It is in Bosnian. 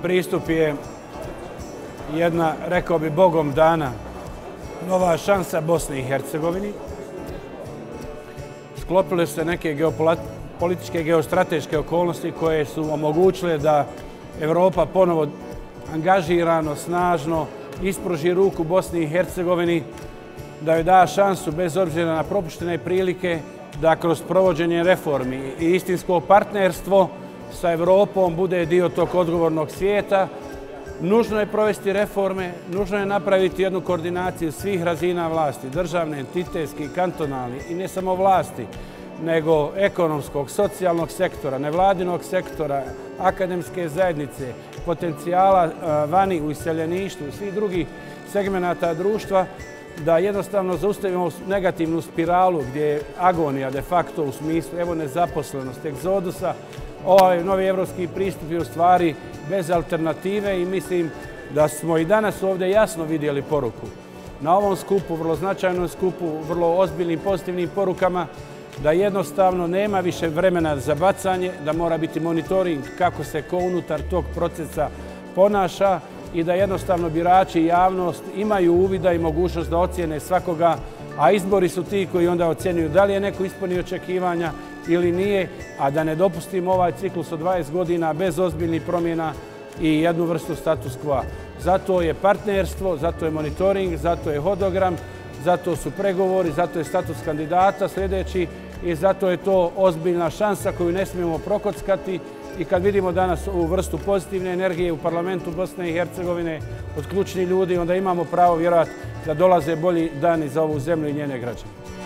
pristup je jedna, rekao bi, Bogom dana nova šansa Bosni i Hercegovini. Sklopile su se neke geopolitičke, geostrateške okolnosti koje su omogućile da Evropa ponovo angažirano, snažno ispruži ruku Bosni i Hercegovini, da joj da šansu bez obzira na propuštene prilike da kroz provođenje reformi i istinsko partnerstvo sa Evropom bude dio tog odgovornog svijeta. Nužno je provesti reforme, nužno je napraviti jednu koordinaciju svih razina vlasti, državne, entitetski, kantonalni i ne samo vlasti, nego ekonomskog, socijalnog sektora, nevladinog sektora, akademske zajednice, potencijala vani u iseljeništvu i svih drugih segmenata društva, da jednostavno zaustavimo negativnu spiralu gdje je agonija de facto u smislu evo nezaposlenosti, egzodusa. Ovaj novi evropski pristup je u stvari bez alternative i mislim da smo i danas ovdje jasno vidjeli poruku. Na ovom skupu, vrlo značajnom skupu, vrlo ozbiljnim pozitivnim porukama, da jednostavno nema više vremena za bacanje, da mora biti monitoring kako se ko unutar tog procesa ponaša i da jednostavno birači i javnost imaju uvida i mogućnost da ocijene svakoga, a izbori su ti koji onda ocjenjuju da li je neko ispunio očekivanja ili nije, a da ne dopustimo ovaj ciklus od 20 godina bez ozbiljnih promjena i jednu vrstu status quo. Zato je partnerstvo, zato je monitoring, zato je hodogram, zato su pregovori, zato je status kandidata sljedeći i zato je to ozbiljna šansa koju ne smijemo prokockati. I kad vidimo danas ovu vrstu pozitivne energije u parlamentu Bosne i Hercegovine od ključnih ljudi, onda imamo pravo vjerovati da dolaze bolji dani za ovu zemlju i njene građane.